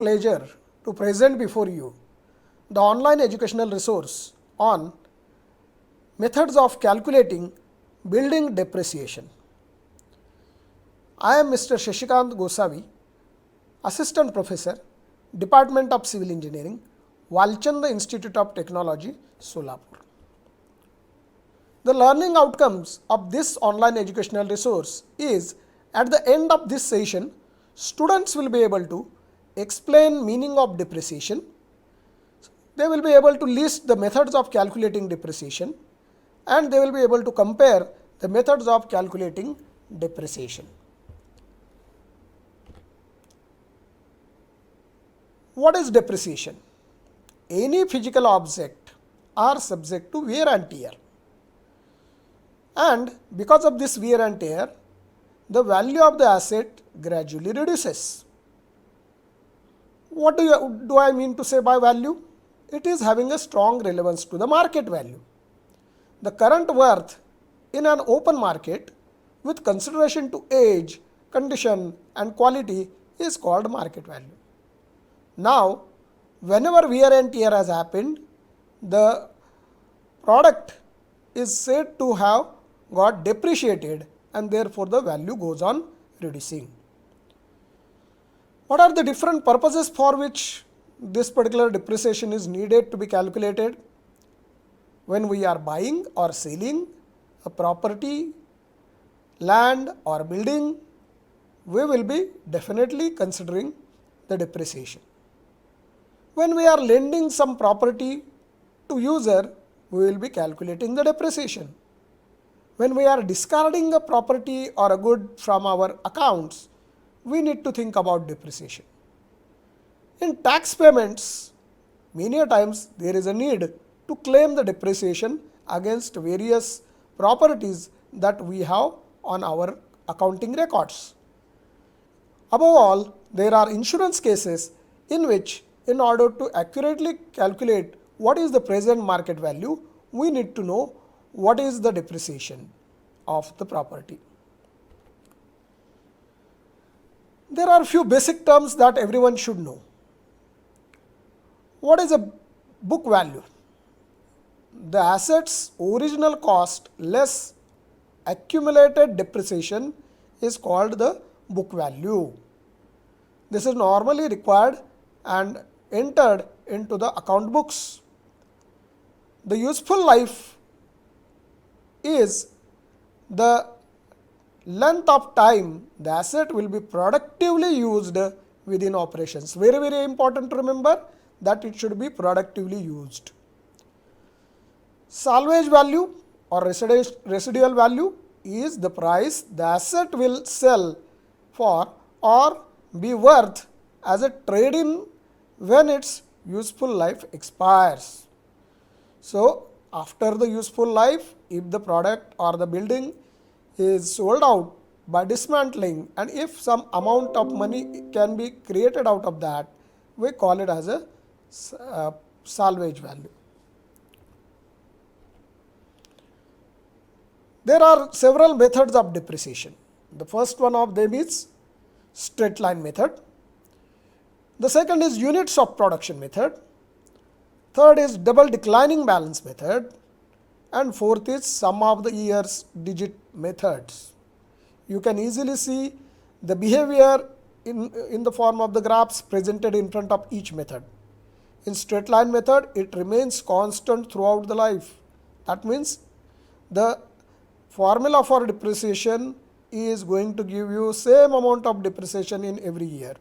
Pleasure to present before you the online educational resource on methods of calculating building depreciation. I am Mr. Shashikant Gosavi, Assistant Professor, Department of Civil Engineering, Walchanda Institute of Technology, Solapur. The learning outcomes of this online educational resource is at the end of this session, students will be able to explain meaning of depreciation. They will be able to list the methods of calculating depreciation and they will be able to compare the methods of calculating depreciation. What is depreciation? Any physical object are subject to wear and tear. And because of this wear and tear, the value of the asset gradually reduces. What do I mean to say by value? It is having a strong relevance to the market value. The current worth in an open market with consideration to age, condition and quality is called market value. Now, whenever wear and tear has happened, the product is said to have got depreciated and therefore the value goes on reducing. What are the different purposes for which this particular depreciation is needed to be calculated? When we are buying or selling a property, land or building, we will be definitely considering the depreciation. When we are lending some property to user, we will be calculating the depreciation. When we are discarding a property or a good from our accounts, we need to think about depreciation. In tax payments, many times there is a need to claim the depreciation against various properties that we have on our accounting records. Above all, there are insurance cases in which, in order to accurately calculate what is the present market value, we need to know what is the depreciation of the property. There are few basic terms that everyone should know. What is a book value? The asset's original cost less accumulated depreciation is called the book value. This is normally required and entered into the account books. The useful life is the length of time the asset will be productively used within operations. Very, very important to remember that it should be productively used. Salvage value or residual value is the price the asset will sell for or be worth as a trade-in when its useful life expires. So, after the useful life, if the product or the building is sold out by dismantling and if some amount of money can be created out of that, we call it as a salvage value. There are several methods of depreciation. The first one of them is straight line method. The second is units of production method. Third is double declining balance method. And fourth is sum of the years digit methods. You can easily see the behavior in the form of the graphs presented in front of each method. In straight line method, it remains constant throughout the life. That means the formula for depreciation is going to give you same amount of depreciation in every year.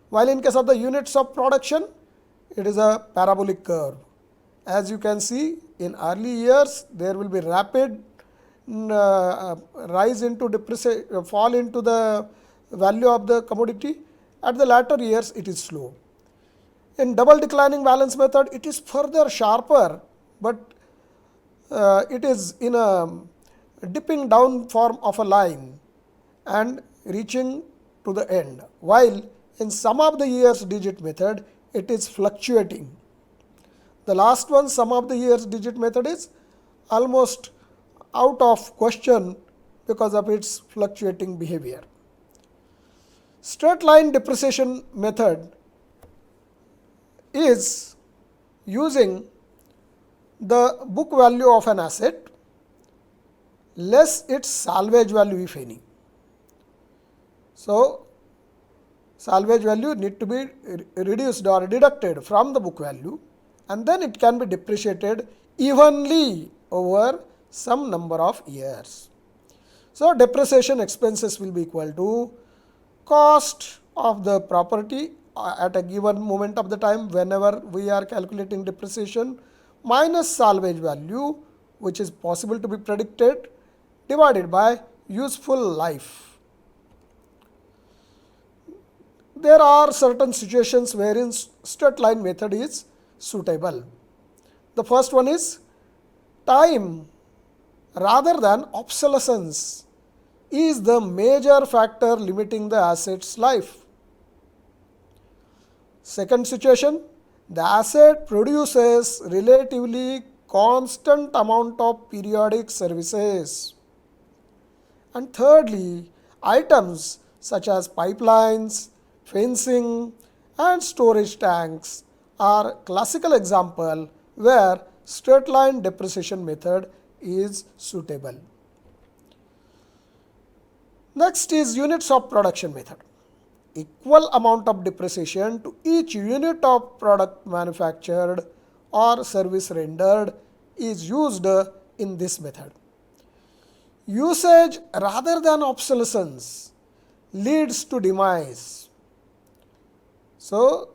While in case of the units of production, it is a parabolic curve. As you can see, in early years, there will be rapid rise into depreciation, fall into the value of the commodity. At the latter years, it is slow. In double declining balance method, it is further sharper, but it is in a dipping down form of a line and reaching to the end. While in sum of the years digit method, it is fluctuating. The last one, sum of the years digit method, is almost out of question because of its fluctuating behavior. Straight line depreciation method is using the book value of an asset less its salvage value if any. So, salvage value need to be reduced or deducted from the book value, and then it can be depreciated evenly over some number of years. So, depreciation expenses will be equal to cost of the property at a given moment of the time whenever we are calculating depreciation minus salvage value, which is possible to be predicted, divided by useful life. There are certain situations wherein straight line method is suitable. The first one is time rather than obsolescence is the major factor limiting the asset's life. Second situation, the asset produces relatively constant amount of periodic services. And thirdly, items such as pipelines, fencing and storage tanks are classical example where straight line depreciation method is suitable. Next is units of production method. Equal amount of depreciation to each unit of product manufactured or service rendered is used in this method. Usage rather than obsolescence leads to demise. So,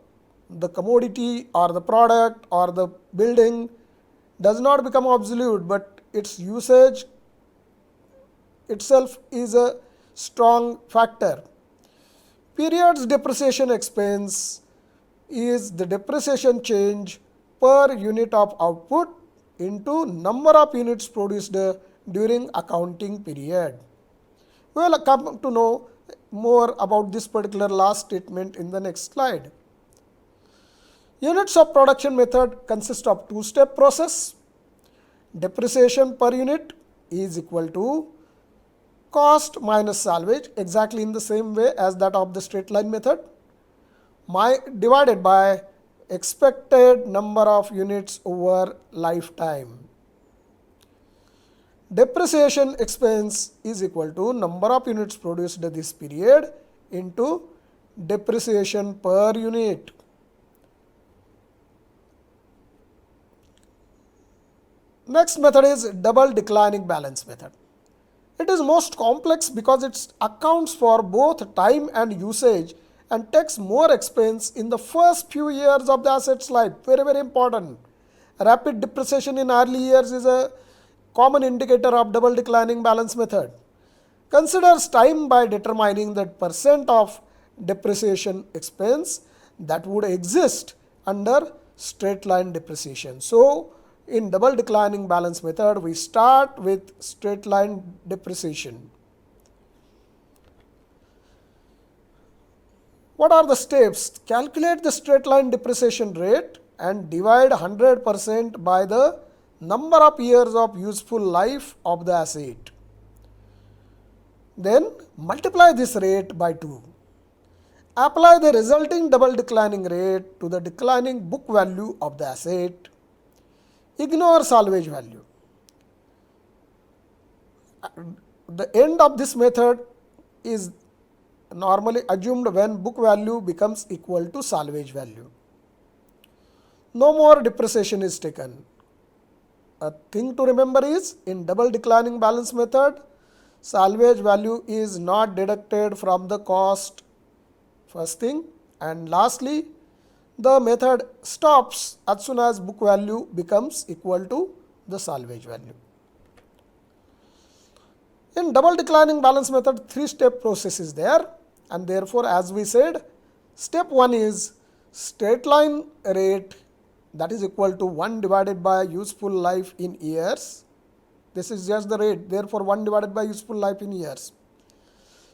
the commodity or the product or the building does not become obsolete, but its usage itself is a strong factor. Periods depreciation expense is the depreciation change per unit of output into number of units produced during accounting period. We will come to know more about this particular last statement in the next slide. Units of production method consist of two-step process. Depreciation per unit is equal to cost minus salvage, exactly in the same way as that of the straight line method, divided by expected number of units over lifetime. Depreciation expense is equal to number of units produced this period into depreciation per unit. Next method is double declining balance method. It is most complex because it accounts for both time and usage and takes more expense in the first few years of the asset's life. Very, very important. Rapid depreciation in early years is a common indicator of double declining balance method. Considers time by determining the percent of depreciation expense that would exist under straight line depreciation. So, in double declining balance method, we start with straight line depreciation. What are the steps? Calculate the straight line depreciation rate and divide 100% by the number of years of useful life of the asset. Then multiply this rate by 2. Apply the resulting double declining rate to the declining book value of the asset. Ignore salvage value. The end of this method is normally assumed when book value becomes equal to salvage value. No more depreciation is taken. A thing to remember is in double declining balance method, salvage value is not deducted from the cost, first thing, and lastly, the method stops as soon as book value becomes equal to the salvage value. In double declining balance method, 3-step process is there, and therefore, as we said, step 1 is straight line rate, that is equal to 1 divided by useful life in years. This is just the rate, therefore 1 divided by useful life in years.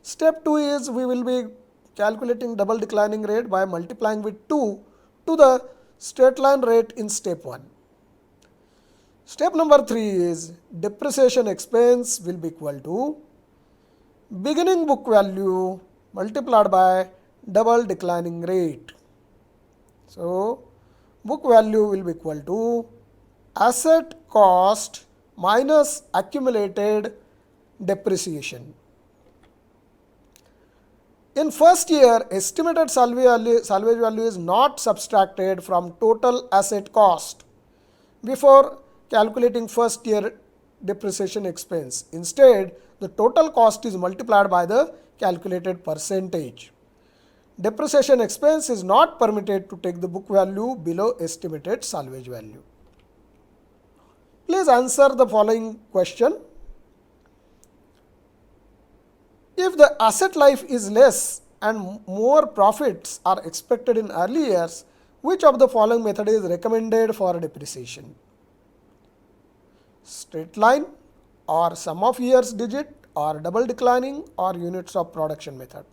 Step 2 is we will be calculating double declining rate by multiplying with 2 to the straight line rate in step 1. Step number 3 is depreciation expense will be equal to beginning book value multiplied by double declining rate. So, book value will be equal to asset cost minus accumulated depreciation. In first year, estimated salvage value is not subtracted from total asset cost before calculating first year depreciation expense. Instead, the total cost is multiplied by the calculated percentage. Depreciation expense is not permitted to take the book value below estimated salvage value. Please answer the following question. If the asset life is less and more profits are expected in early years, which of the following method is recommended for depreciation? Straight line, or sum of years digit, or double declining, or units of production method?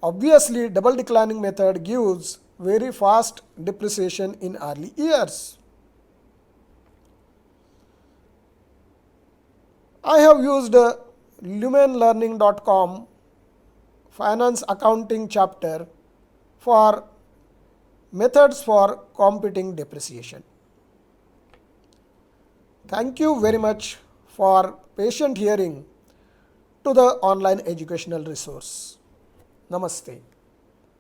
Obviously, double declining method gives very fast depreciation in early years. I have used lumenlearning.com finance accounting chapter for methods for computing depreciation. Thank you very much for patient hearing to the online educational resource. Namaste.